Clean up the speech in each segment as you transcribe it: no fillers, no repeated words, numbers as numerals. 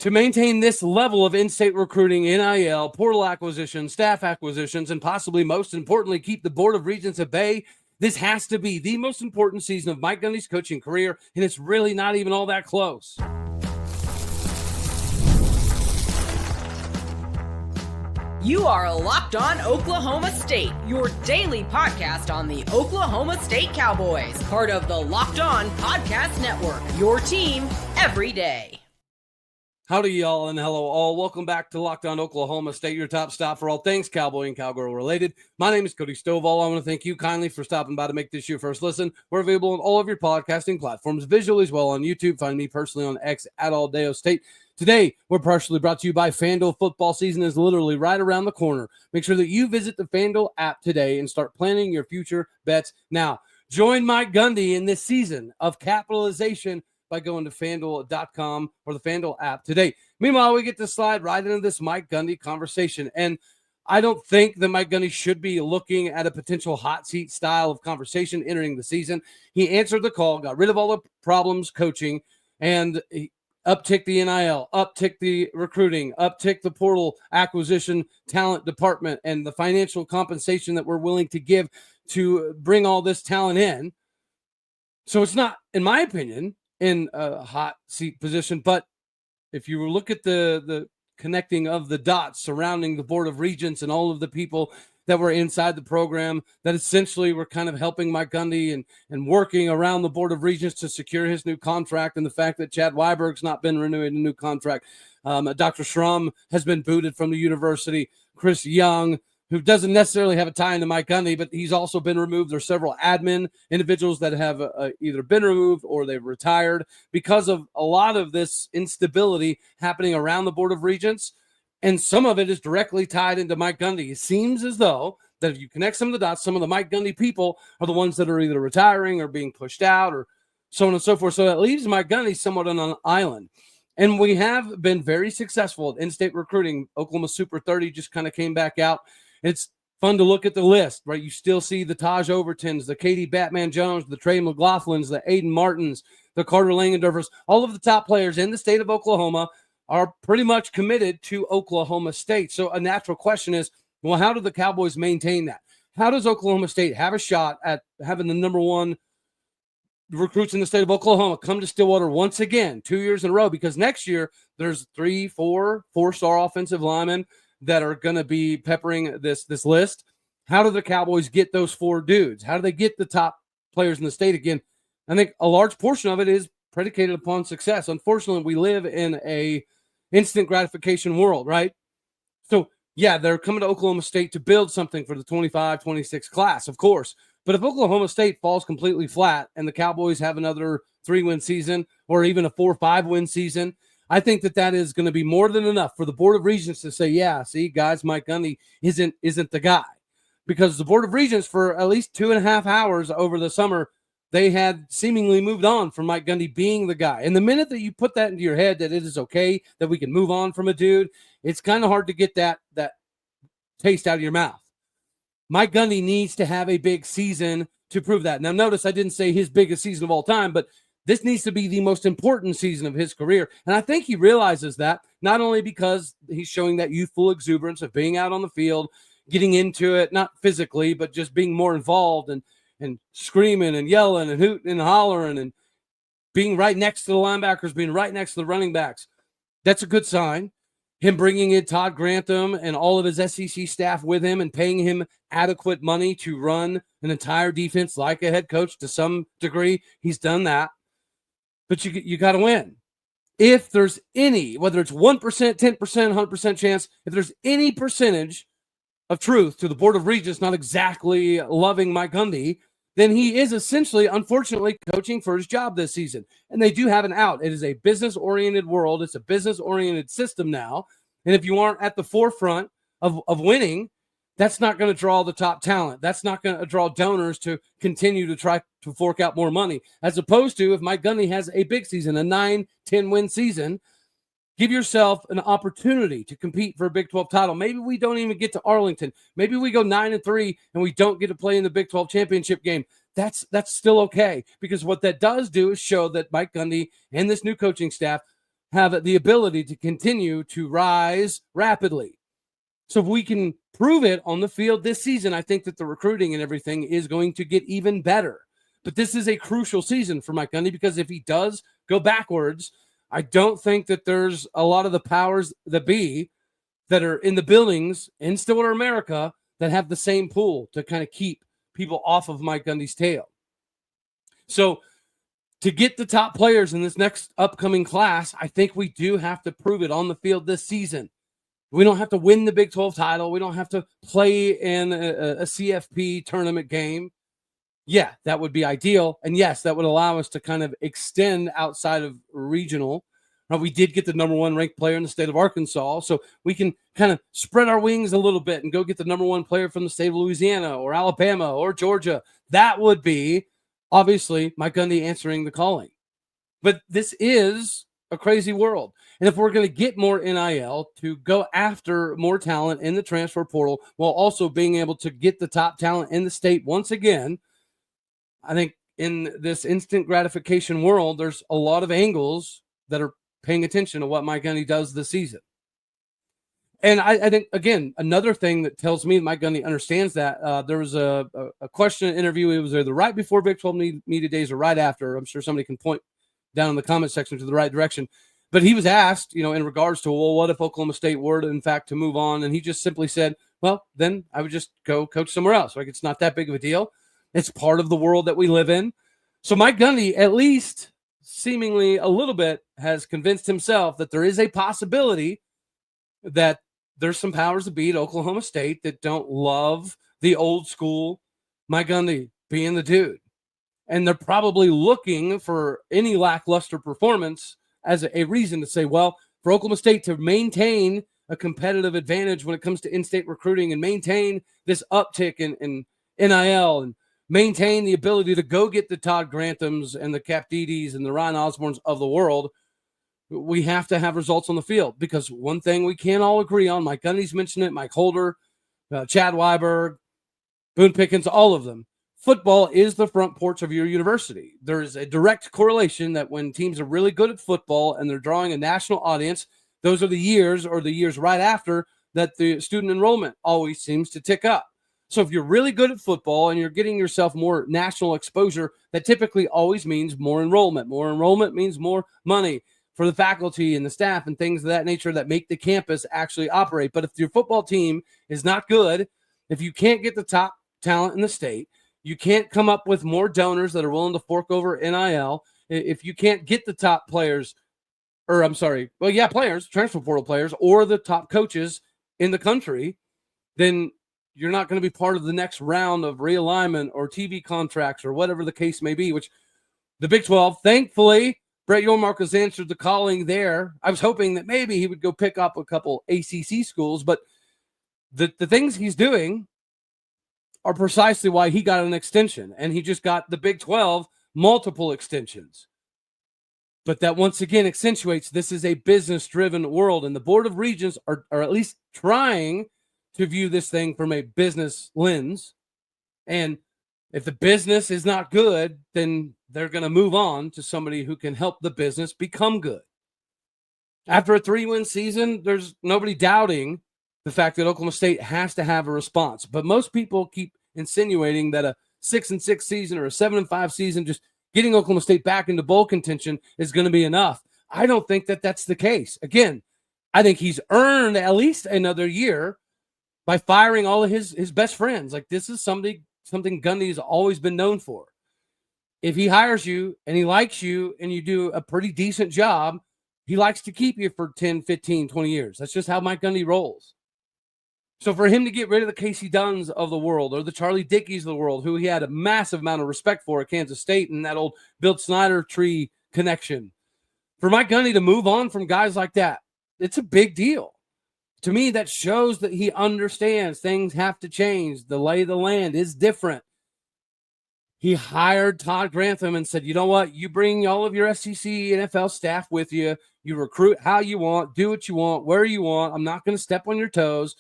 To maintain this level of in-state recruiting, NIL, portal acquisitions, staff acquisitions, and possibly most importantly, keep the Board of Regents at bay, this has to be the most important season of Mike Gundy's coaching career, and it's really not even all that close. You are Locked On Oklahoma State, your daily podcast on the Oklahoma State Cowboys, part of the Locked On Podcast Network, your team every day. Howdy, y'all, and hello, all. Welcome back to Locked On Oklahoma State, your top stop for all things Cowboy and Cowgirl related. My name is Cody Stovall. I want to thank you kindly for stopping by to make this your first listen. We're available on all of your podcasting platforms, visually as well on YouTube. Find me personally on X at Aldeo State. Today, we're partially brought to you by FanDuel. Football season is literally right around the corner. Make sure that you visit the FanDuel app today and start planning your future bets now. Join Mike Gundy in this season of capitalization by going to FanDuel.com or the FanDuel app today. Meanwhile, we get to slide right into this Mike Gundy conversation. And I don't think that Mike Gundy should be looking at a potential hot seat style of conversation entering the season. He answered the call, got rid of all the problems coaching, and he uptick the NIL, uptick the recruiting, uptick the portal acquisition talent department, and the financial compensation that we're willing to give to bring all this talent in. So it's not, in my opinion, in a hot seat position. But if you look at the connecting of the dots surrounding the Board of Regents and all of the people that were inside the program that essentially were kind of helping Mike Gundy and working around the Board of Regents to secure his new contract, and the fact that Chad Weiberg's not been renewing a new contract. Dr. Schrum has been booted from the university. Chris Young, who doesn't necessarily have a tie into Mike Gundy, but he's also been removed. There's several admin individuals that have either been removed or they've retired because of a lot of this instability happening around the Board of Regents. And some of it is directly tied into Mike Gundy. It seems as though that if you connect some of the dots, some of the Mike Gundy people are the ones that are either retiring or being pushed out or so on and so forth. So that leaves Mike Gundy somewhat on an island. And we have been very successful at in-state recruiting. Oklahoma Super 30 just kind of came back out. It's fun to look at the list, right? You still see the Taj Overtons, the Katie Batman Jones, the Trey McLaughlins, the Aiden Martins, the Carter Langendorfers. All of the top players in the state of Oklahoma are pretty much committed to Oklahoma State. So a natural question is, well, how do the Cowboys maintain that? How does Oklahoma State have a shot at having the number one recruits in the state of Oklahoma come to Stillwater once again, 2 years in a row? Because next year there's 4-star offensive linemen that are going to be peppering this list. How do the Cowboys get those four dudes? How do they get the top players in the state again? I think a large portion of it is predicated upon success. Unfortunately, we live in a instant gratification world, right? So, yeah, they're coming to Oklahoma State to build something for the 25-26 class, of course. But if Oklahoma State falls completely flat and the Cowboys have another 3-win season or even a 4-5-win season, I think that is going to be more than enough for the Board of Regents to say, yeah, see, guys, Mike Gundy isn't the guy. Because the Board of Regents, for at least 2.5 hours over the summer, they had seemingly moved on from Mike Gundy being the guy. And the minute that you put that into your head that it is okay, that we can move on from a dude, it's kind of hard to get that taste out of your mouth. Mike Gundy needs to have a big season to prove that. Now, notice I didn't say his biggest season of all time, but this needs to be the most important season of his career. And I think he realizes that, not only because he's showing that youthful exuberance of being out on the field, getting into it, not physically, but just being more involved and screaming and yelling and hooting and hollering and being right next to the linebackers, being right next to the running backs. That's a good sign. Him bringing in Todd Grantham and all of his SEC staff with him and paying him adequate money to run an entire defense like a head coach to some degree. He's done that. But you got to win. If there's any, whether it's 1%, 10%, 100% chance, if there's any percentage of truth to the Board of Regents not exactly loving Mike Gundy, then he is essentially, unfortunately, coaching for his job this season. And they do have an out. It is a business-oriented world. It's a business-oriented system now. And if you aren't at the forefront of winning, that's not going to draw the top talent. That's not going to draw donors to continue to try to fork out more money. As opposed to if Mike Gundy has a big season, a 9-10 win season, give yourself an opportunity to compete for a Big 12 title. Maybe we don't even get to Arlington. Maybe we go 9-3 and we don't get to play in the Big 12 championship game. That's still okay, because what that does do is show that Mike Gundy and this new coaching staff have the ability to continue to rise rapidly. So if we can prove it on the field this season, I think that the recruiting and everything is going to get even better. But this is a crucial season for Mike Gundy, because if he does go backwards, I don't think that there's a lot of the powers that be that are in the buildings in Stillwater, America, that have the same pull to kind of keep people off of Mike Gundy's tail. So to get the top players in this next upcoming class, I think we do have to prove it on the field this season. We don't have to win the Big 12 title. We don't have to play in a CFP tournament game. Yeah, that would be ideal. And yes, that would allow us to kind of extend outside of regional. We did get the number 1 ranked player in the state of Arkansas, so we can kind of spread our wings a little bit and go get the number 1 player from the state of Louisiana or Alabama or Georgia. That would be, obviously, Mike Gundy answering the calling. But this is a crazy world. And if we're going to get more NIL to go after more talent in the transfer portal while also being able to get the top talent in the state once again, I think in this instant gratification world, there's a lot of angles that are paying attention to what Mike Gundy does this season. And I think, again, another thing that tells me Mike Gundy understands that, there was a question interview. It was either right before Big 12 Media Days or right after. I'm sure somebody can point down in the comment section to the right direction. But he was asked, in regards to, well, what if Oklahoma State were, in fact, to move on? And he just simply said, well, then I would just go coach somewhere else. Like, it's not that big of a deal. It's part of the world that we live in. So Mike Gundy, at least seemingly a little bit, has convinced himself that there is a possibility that there's some powers that be at Oklahoma State that don't love the old school Mike Gundy being the dude. And they're probably looking for any lackluster performance as a reason to say, well, for Oklahoma State to maintain a competitive advantage when it comes to in-state recruiting and maintain this uptick in NIL and maintain the ability to go get the Todd Granthams and the Cap Didis and the Ryan Osborns of the world, we have to have results on the field. Because one thing we can all agree on, Mike Gundy's mentioned it, Mike Holder, Chad Weiberg, Boone Pickens, all of them, football is the front porch of your university. There is a direct correlation that when teams are really good at football and they're drawing a national audience, those are the years or the years right after that the student enrollment always seems to tick up. So if you're really good at football and you're getting yourself more national exposure, that typically always means more enrollment. More enrollment means more money for the faculty and the staff and things of that nature that make the campus actually operate. But if your football team is not good, if you can't get the top talent in the state, you can't come up with more donors that are willing to fork over NIL, if you can't get the top players, players, transfer portal players, or the top coaches in the country, then you're not going to be part of the next round of realignment or TV contracts or whatever the case may be, which the Big 12, thankfully, Brett Yormark has answered the calling there. I was hoping that maybe he would go pick up a couple ACC schools, but the things he's doing are precisely why he got an extension, and he just got the Big 12 multiple extensions. But that once again accentuates this is a business-driven world, and the Board of Regents are at least trying to view this thing from a business lens. And if the business is not good, then they're going to move on to somebody who can help the business become good. After a 3-win season, there's nobody doubting the fact that Oklahoma State has to have a response. But most people keep insinuating that a 6-6 season or a 7-5 season, just getting Oklahoma State back into bowl contention is going to be enough. I don't think that that's the case. Again, I think he's earned at least another year by firing all of his best friends. Like, this is something Gundy's always been known for. If he hires you and he likes you and you do a pretty decent job, he likes to keep you for 10, 15, 20 years. That's just how Mike Gundy rolls. So for him to get rid of the Casey Dunns of the world or the Charlie Dickies of the world, who he had a massive amount of respect for at Kansas State and that old Bill Snyder tree connection, for Mike Gundy to move on from guys like that, it's a big deal. To me, that shows that he understands things have to change. The lay of the land is different. He hired Todd Grantham and said, you know what? You bring all of your SEC NFL staff with you. You recruit how you want, do what you want, where you want. I'm not going to step on your toes.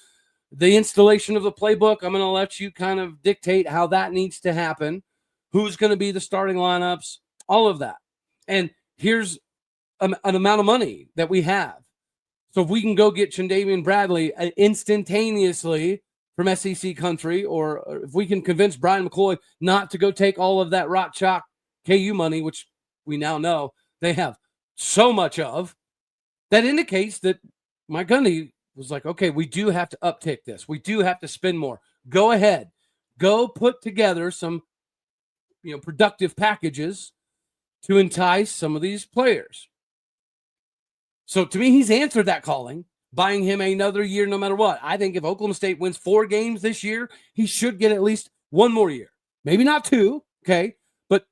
The installation of the playbook, I'm going to let you kind of dictate how that needs to happen, who's going to be the starting lineups, all of that. And here's an amount of money that we have. So if we can go get Chandavian Bradley instantaneously from SEC country, or if we can convince Brian McCloy not to go take all of that Rock Chalk KU money, which we now know they have so much of, that indicates that Mike Gundy was like, okay, we do have to uptick this. We do have to spend more. Go ahead. Go put together some productive packages to entice some of these players. So to me, he's answered that calling, buying him another year no matter what. I think if Oklahoma State wins 4 games this year, he should get at least 1 more year. Maybe not 2, okay, but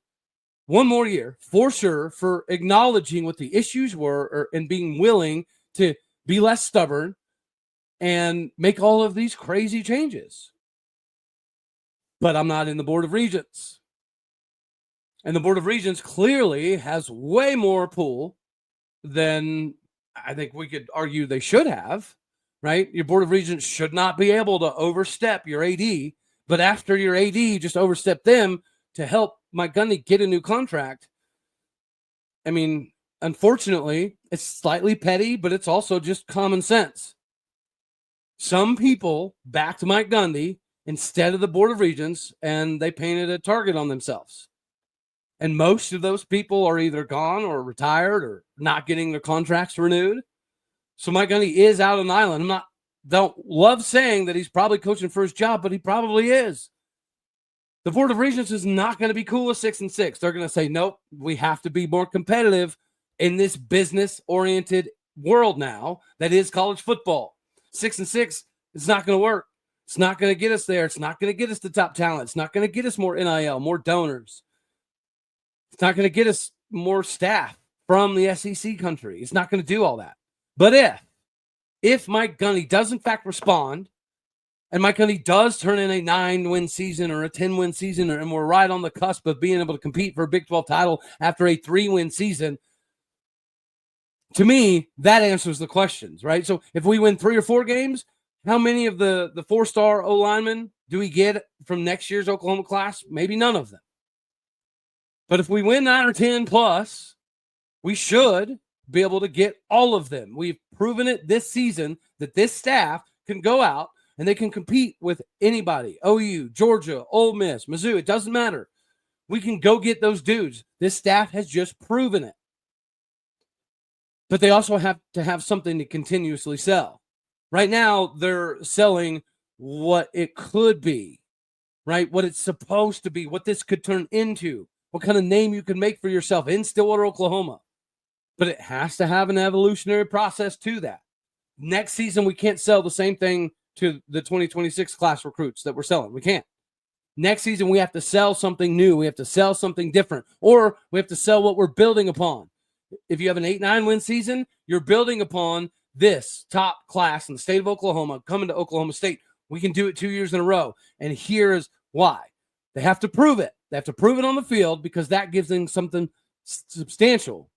1 more year for sure, for acknowledging what the issues were and being willing to be less stubborn and make all of these crazy changes. But I'm not in the Board of Regents. And the Board of Regents clearly has way more pull than I think we could argue they should have, right? Your Board of Regents should not be able to overstep your AD, but after your AD just overstep them to help Mike Gundy get a new contract. I mean, unfortunately, it's slightly petty, but it's also just common sense. Some people backed Mike Gundy instead of the Board of Regents, and they painted a target on themselves. And most of those people are either gone or retired or not getting their contracts renewed. So Mike Gundy is out on an island. Don't love saying that he's probably coaching for his job, but he probably is. The Board of Regents is not going to be cool with 6-6. They're going to say, nope, we have to be more competitive in this business-oriented world now that is college football. 6-6 is not going to work. It's not going to get us there. It's not going to get us the top talent. It's not going to get us more NIL, more donors. It's not going to get us more staff from the SEC country. It's not going to do all that. But if Mike Gundy does in fact respond, and Mike Gundy does turn in a 9-win season or a 10-win season, and we're right on the cusp of being able to compete for a Big 12 title after a 3-win season, to me, that answers the questions, right? So if we win 3 or 4 games, how many of the 4-star O-linemen do we get from next year's Oklahoma class? Maybe none of them. But if we win 9 or 10 plus, we should be able to get all of them. We've proven it this season that this staff can go out and they can compete with anybody. OU, Georgia, Ole Miss, Mizzou, it doesn't matter. We can go get those dudes. This staff has just proven it. But they also have to have something to continuously sell. Right now, they're selling what it could be, right? What it's supposed to be, what this could turn into, what kind of name you can make for yourself in Stillwater, Oklahoma. But it has to have an evolutionary process to that. Next season, we can't sell the same thing to the 2026 class recruits that we're selling. We can't. Next season, we have to sell something new. We have to sell something different, or we have to sell what we're building upon. If you have an 8-9 win season, you're building upon this top class in the state of Oklahoma coming to Oklahoma State. We can do it 2 years in a row. And here is why. They have to prove it. They have to prove it on the field, because that gives them something substantial,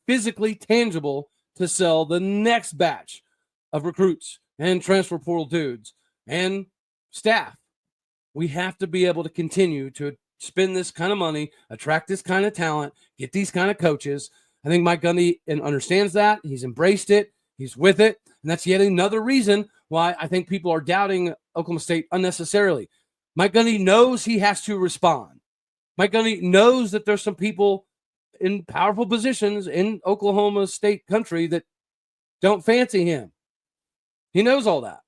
physically tangible to sell the next batch of recruits and transfer portal dudes and staff. We have to be able to continue to spend this kind of money, attract this kind of talent, get these kind of coaches. I think Mike Gundy understands that. He's embraced it. He's with it. And that's yet another reason why I think people are doubting Oklahoma State unnecessarily. Mike Gundy knows he has to respond. Mike Gundy knows that there's some people in powerful positions in Oklahoma State country that don't fancy him. He knows all that.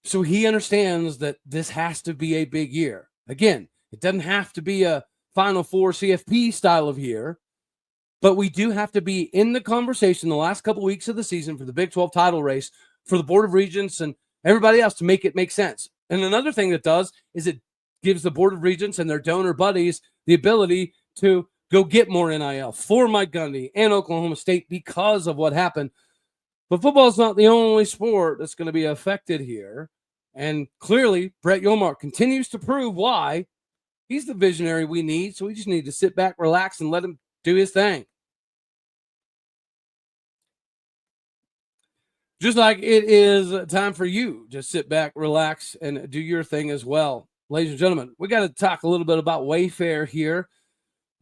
So he understands that this has to be a big year. Again, it doesn't have to be a Final Four CFP style of year, but we do have to be in the conversation the last couple weeks of the season for the Big 12 title race for the Board of Regents and everybody else to make it make sense. And another thing that does is it gives the Board of Regents and their donor buddies the ability to go get more NIL for Mike Gundy and Oklahoma State because of what happened. But football is not the only sport that's going to be affected here. And clearly, Brett Yormark continues to prove why he's the visionary we need. So we just need to sit back, relax, and let him do his thing. Just like it is time for you to sit back, relax, and do your thing as well. Ladies and gentlemen, we got to talk a little bit about Wayfair here.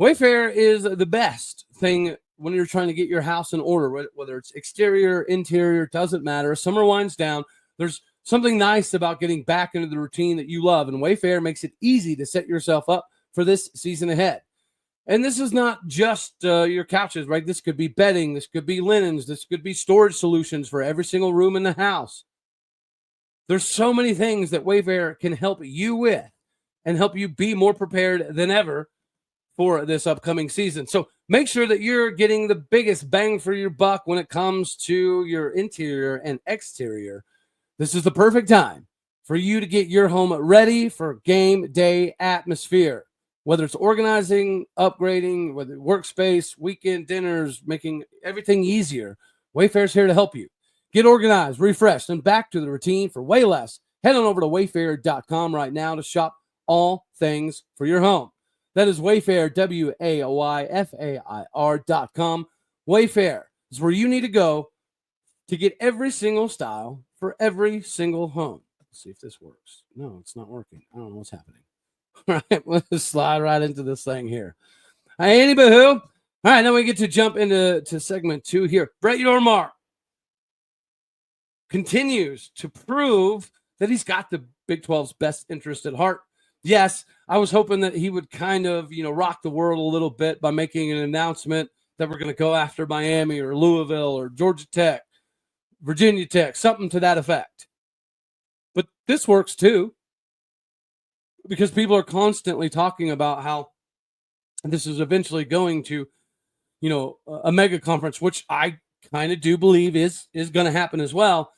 Wayfair is the best thing when you're trying to get your house in order, whether it's exterior, interior, doesn't matter. Summer winds down. There's something nice about getting back into the routine that you love, and Wayfair makes it easy to set yourself up for this season ahead. And this is not just your couches, right? This could be bedding. This could be linens. This could be storage solutions for every single room in the house. There's so many things that Wayfair can help you with and help you be more prepared than ever for this upcoming season. So make sure that you're getting the biggest bang for your buck when it comes to your interior and exterior. This is the perfect time for you to get your home ready for game day atmosphere. Whether it's organizing, upgrading, whether workspace, weekend dinners, making everything easier, Wayfair's here to help you. Get organized, refreshed, and back to the routine for way less. Head on over to Wayfair.com right now to shop all things for your home. That is Wayfair, WAYFAIR.com. Wayfair is where you need to go to get every single style for every single home. Let's see if this works. No, it's not working. I don't know what's happening. All right, let's slide right into this thing here. Anywho, all right, now we get to jump into segment 2 here. Brett Yormark continues to prove that he's got the Big 12's best interest at heart. Yes, I was hoping that he would kind of, rock the world a little bit by making an announcement that we're going to go after Miami or Louisville or Georgia Tech, Virginia Tech, something to that effect. But this works too, because people are constantly talking about how this is eventually going to, a mega conference, which I kind of do believe is going to happen as well.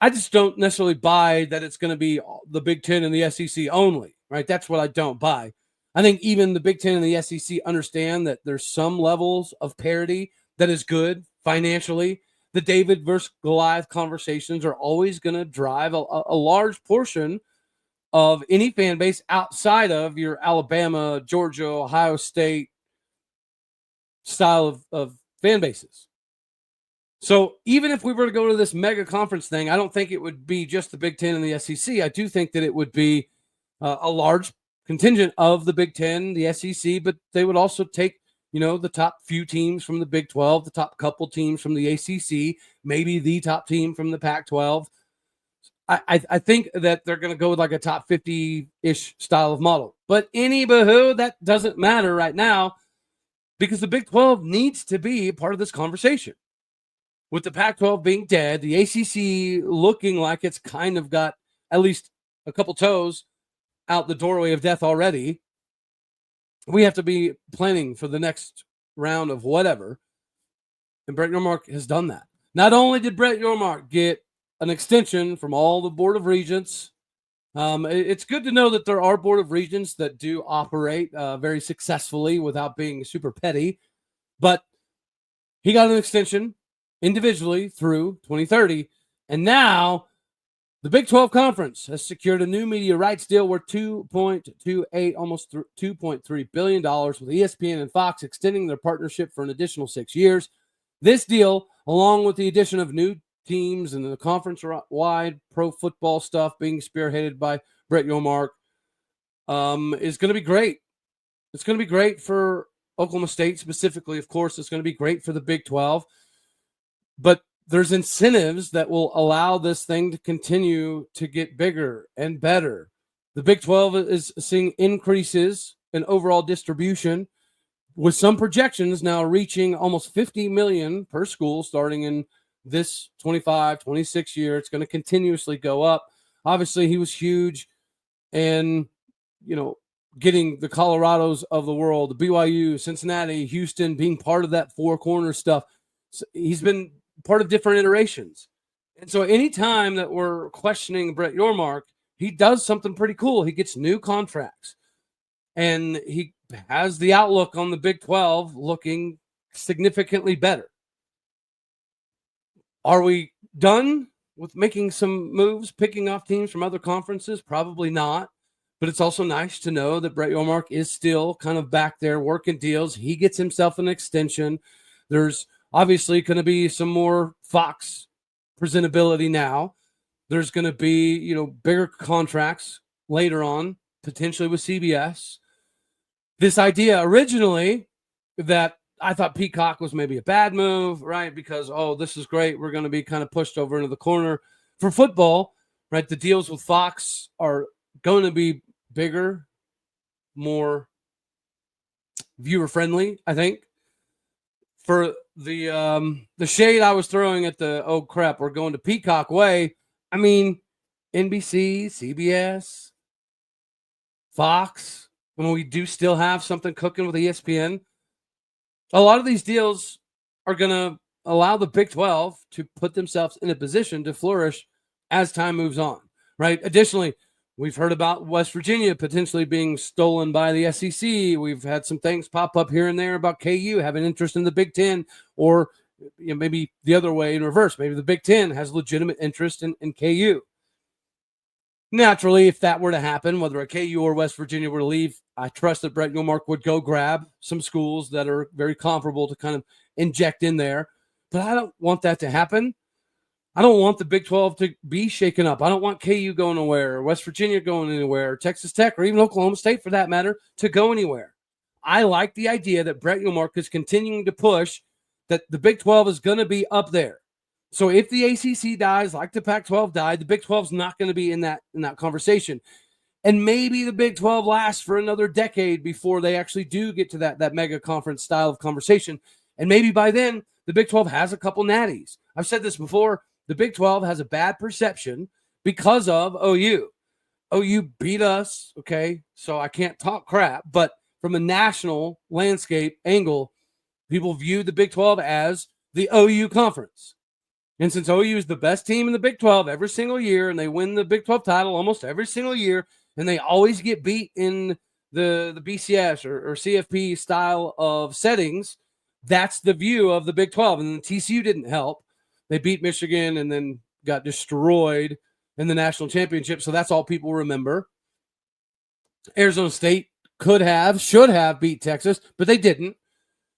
I just don't necessarily buy that it's going to be the Big Ten and the SEC only, right? That's what I don't buy. I think even the Big Ten and the SEC understand that there's some levels of parity that is good financially. The David versus Goliath conversations are always going to drive a large portion of any fan base outside of your Alabama, Georgia, Ohio State style of fan bases. So even if we were to go to this mega conference thing, I don't think it would be just the Big Ten and the SEC. I do think that it would be a large contingent of the Big Ten, the SEC, but they would also take, the top few teams from the Big 12, the top couple teams from the ACC, maybe the top team from the Pac-12. I think that they're going to go with like a top 50-ish style of model. But anywho, that doesn't matter right now because the Big 12 needs to be part of this conversation. With the Pac-12 being dead, the ACC looking like it's kind of got at least a couple toes out the doorway of death already, we have to be planning for the next round of whatever. And Brett Yormark has done that. Not only did Brett Yormark get an extension from all the Board of Regents, it's good to know that there are Board of Regents that do operate very successfully without being super petty. But he got an extension individually through 2030. And now the Big 12 Conference has secured a new media rights deal worth $2.28, almost $2.3 billion with ESPN and Fox extending their partnership for an additional 6 years. This deal, along with the addition of new teams and the conference-wide pro football stuff being spearheaded by Brett Yormark, is going to be great. It's going to be great for Oklahoma State specifically. Of course, it's going to be great for the Big 12. But there's incentives that will allow this thing to continue to get bigger and better. The Big 12 is seeing increases in overall distribution, with some projections now reaching almost $50 million per school starting in this 25-26 year. It's going to continuously go up. Obviously, he was huge and, getting the Colorados of the world, the BYU, Cincinnati, Houston, being part of that four corner stuff. So he's been part of different iterations. And so anytime that we're questioning Brett Yormark, he does something pretty cool. He gets new contracts and he has the outlook on the Big 12 looking significantly better. Are we done with making some moves, picking off teams from other conferences? Probably not. But it's also nice to know that Brett Yormark is still kind of back there working deals. He gets himself an extension. There's obviously going to be some more Fox presentability now. There's going to be, bigger contracts later on, potentially with CBS. This idea originally that I thought Peacock was maybe a bad move, right? Because, this is great. We're going to be kind of pushed over into the corner. For football, right, the deals with Fox are going to be bigger, more viewer-friendly, I think. For the shade I was throwing at the, we're going to Peacock way, I mean, NBC, CBS, Fox, and we do still have something cooking with ESPN. A lot of these deals are going to allow the Big 12 to put themselves in a position to flourish as time moves on, right? Additionally, we've heard about West Virginia potentially being stolen by the SEC. We've had some things pop up here and there about KU having interest in the Big Ten, or maybe the other way in reverse. Maybe the Big Ten has legitimate interest in KU. Naturally, if that were to happen, whether a KU or West Virginia were to leave, I trust that Brett Yormark would go grab some schools that are very comparable to kind of inject in there. But I don't want that to happen. I don't want the Big 12 to be shaken up. I don't want KU going nowhere, or West Virginia going anywhere, or Texas Tech, or even Oklahoma State, for that matter, to go anywhere. I like the idea that Brett Yormark is continuing to push that the Big 12 is going to be up there. So if the ACC dies like the Pac-12 died, the Big 12 is not going to be in that conversation. And maybe the Big 12 lasts for another decade before they actually do get to that mega conference style of conversation. And maybe by then, the Big 12 has a couple natties. I've said this before. The Big 12 has a bad perception because of OU. OU beat us, okay? So I can't talk crap. But from a national landscape angle, people view the Big 12 as the OU conference. And since OU is the best team in the Big 12 every single year, and they win the Big 12 title almost every single year, and they always get beat in the BCS or CFP style of settings, that's the view of the Big 12. And TCU didn't help. They beat Michigan and then got destroyed in the national championship. So that's all people remember. Arizona State should have beat Texas, but they didn't.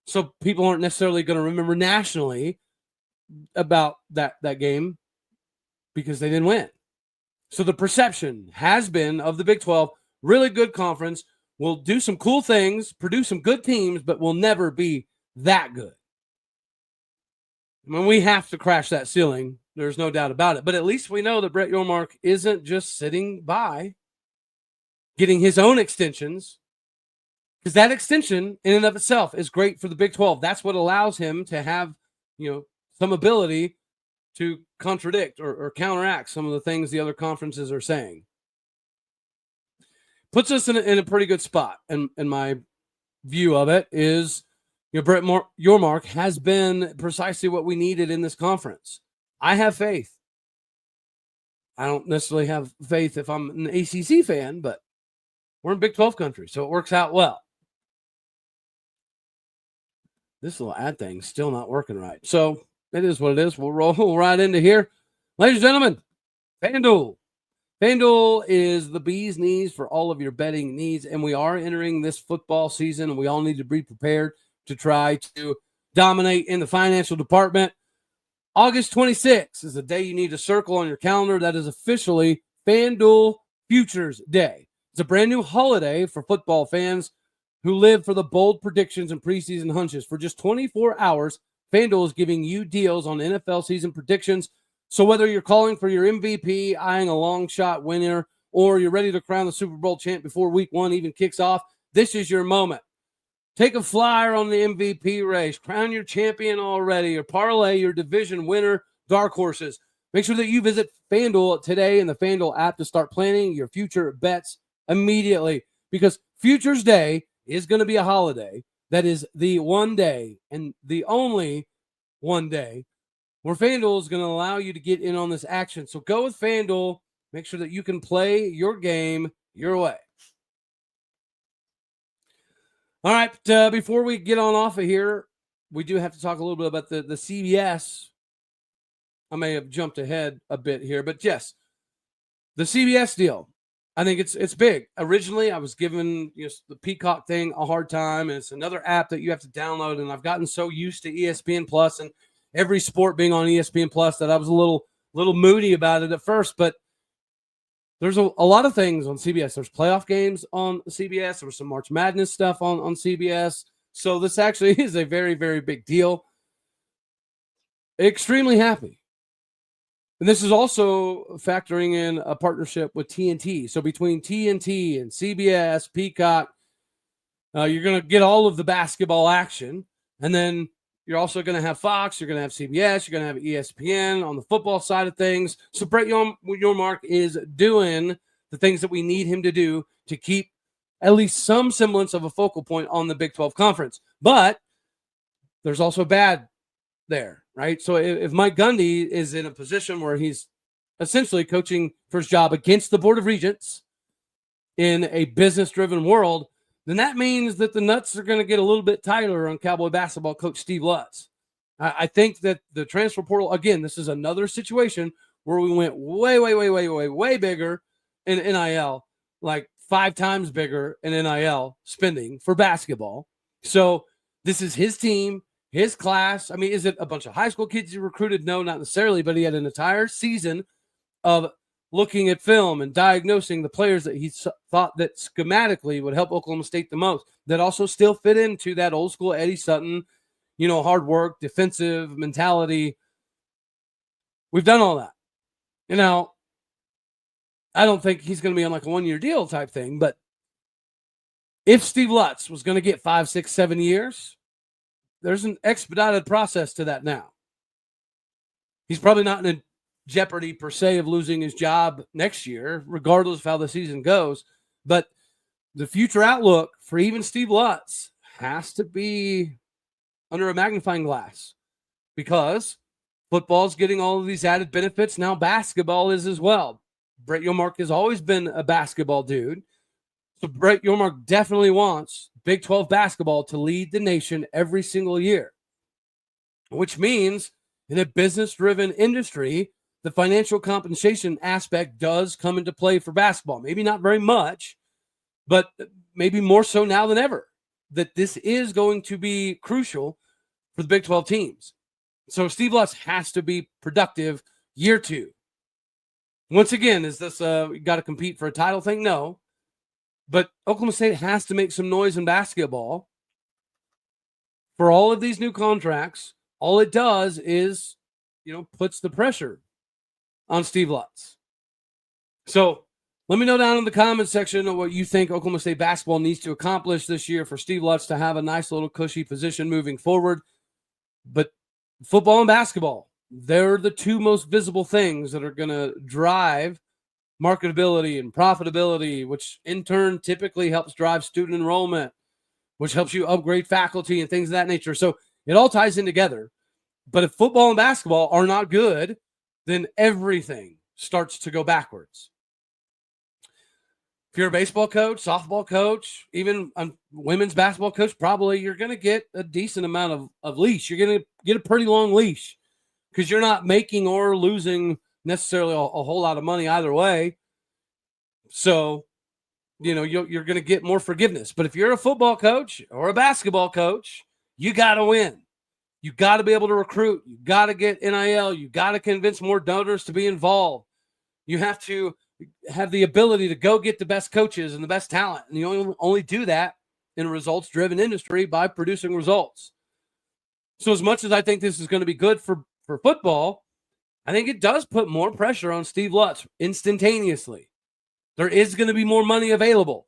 So people aren't necessarily going to remember nationally about that game because they didn't win. So the perception has been of the Big 12, really good conference, will do some cool things, produce some good teams, but will never be that good. I mean, we have to crash that ceiling. There's no doubt about it. But at least we know that Brett Yormark isn't just sitting by getting his own extensions, because that extension in and of itself is great for the Big 12. That's what allows him to have, some ability to contradict or counteract some of the things the other conferences are saying. Puts us in a pretty good spot. And my view of it is, Brett Yormark has been precisely what we needed in this conference. I have faith. I don't necessarily have faith if I'm an ACC fan, but we're in Big 12 country, so it works out well. This little ad thing's still not working right. So it is what it is. We'll roll right into here. Ladies and gentlemen, FanDuel. FanDuel is the bee's knees for all of your betting needs, and we are entering this football season, and we all need to be prepared to try to dominate in the financial department. August 26th is the day you need to circle on your calendar. That is officially FanDuel Futures Day. It's a brand new holiday for football fans who live for the bold predictions and preseason hunches. For just 24 hours, FanDuel is giving you deals on NFL season predictions. So whether you're calling for your MVP, eyeing a long shot winner, or you're ready to crown the Super Bowl champ before week one even kicks off, this is your moment. Take a flyer on the MVP race, crown your champion already, or parlay your division winner dark horses. Make sure that you visit FanDuel today in the FanDuel app to start planning your future bets immediately, because Futures Day is going to be a holiday that is the one day and the only one day where FanDuel is going to allow you to get in on this action. So go with FanDuel. Make sure that you can play your game your way. All right, before we get on off of here, we do have to talk a little bit about the CBS. I may have jumped ahead a bit here, but yes, the CBS deal. I think it's big. Originally, I was giving the Peacock thing a hard time, and it's another app that you have to download, and I've gotten so used to ESPN Plus and every sport being on ESPN Plus that I was a little moody about it at first, but there's a lot of things on CBS. There's playoff games on CBS. There was some March Madness stuff on CBS. So this actually is a very, very big deal. Extremely happy. And this is also factoring in a partnership with TNT. So between TNT and CBS, Peacock, you're going to get all of the basketball action. And then you're also going to have Fox, you're going to have CBS, you're going to have ESPN on the football side of things. So Brett Yormark is doing the things that we need him to do to keep at least some semblance of a focal point on the Big 12 Conference. But there's also bad there, right? So if Mike Gundy is in a position where he's essentially coaching for his job against the Board of Regents in a business-driven world, then that means that the nuts are going to get a little bit tighter on Cowboy basketball coach Steve Lutz. I think that the transfer portal, again, this is another situation where we went way bigger in NIL, like 5 times bigger in NIL spending for basketball. So this is his team, his class. I mean, is it a bunch of high school kids he recruited? No, not necessarily, but he had an entire season of looking at film and diagnosing the players that he thought that schematically would help Oklahoma State the most, that also still fit into that old school Eddie Sutton, hard work, defensive mentality. We've done all that. I don't think he's going to be on like a 1-year deal type thing, but if Steve Lutz was going to get 5, 6, 7 years, there's an expedited process to that now. He's probably not in jeopardy per se of losing his job next year, regardless of how the season goes. But the future outlook for even Steve Lutz has to be under a magnifying glass, because football's getting all of these added benefits. Now basketball is as well. Brett Yormark has always been a basketball dude. So Brett Yormark definitely wants Big 12 basketball to lead the nation every single year, which means in a business-driven industry, the financial compensation aspect does come into play for basketball. Maybe not very much, but maybe more so now than ever, that this is going to be crucial for the Big 12 teams. So Steve Lutz has to be productive year 2. Once again, is this you got to compete for a title thing? No. But Oklahoma State has to make some noise in basketball. For all of these new contracts, all it does is, puts the pressure on Steve Lutz. So let me know down in the comments section of what you think Oklahoma State basketball needs to accomplish this year for Steve Lutz to have a nice little cushy position moving forward. But football and basketball, they're the 2 most visible things that are going to drive marketability and profitability, which in turn typically helps drive student enrollment, which helps you upgrade faculty and things of that nature. So it all ties in together. But if football and basketball are not good, then everything starts to go backwards. If you're a baseball coach, softball coach, even a women's basketball coach, probably you're going to get a decent amount of leash. You're going to get a pretty long leash because you're not making or losing necessarily a whole lot of money either way. So, you're going to get more forgiveness. But if you're a football coach or a basketball coach, you got to win. You got to be able to recruit. You got to get NIL. You got to convince more donors to be involved. You have to have the ability to go get the best coaches and the best talent. And you only do that in a results-driven industry by producing results. So as much as I think this is going to be good for football, I think it does put more pressure on Steve Lutz instantaneously. There is going to be more money available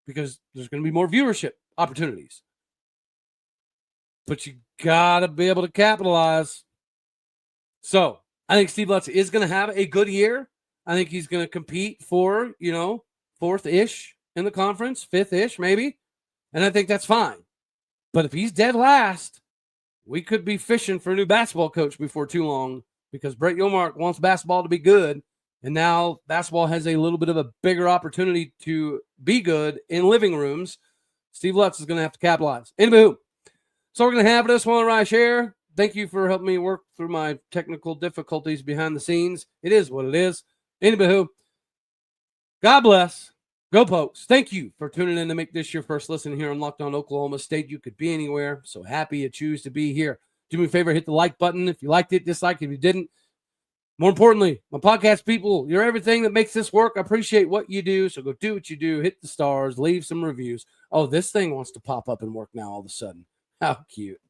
because there's going to be more viewership opportunities. But you got to be able to capitalize. So I think Steve Lutz is going to have a good year. I think he's going to compete for, 4th-ish in the conference, 5th-ish maybe. And I think that's fine. But if he's dead last, we could be fishing for a new basketball coach before too long, because Brett Yormark wants basketball to be good. And now basketball has a little bit of a bigger opportunity to be good in living rooms. Steve Lutz is going to have to capitalize. Anywho, so we're going to have this one right here. Thank you for helping me work through my technical difficulties behind the scenes. It is what it is. Anywho, God bless. Go Pokes. Thank you for tuning in to make this your first listen here on Locked On Oklahoma State. You could be anywhere. So happy you choose to be here. Do me a favor, hit the like button if you liked it, dislike if you didn't. More importantly, my podcast people, you're everything that makes this work. I appreciate what you do. So go do what you do. Hit the stars. Leave some reviews. Oh, this thing wants to pop up and work now all of a sudden. How cute.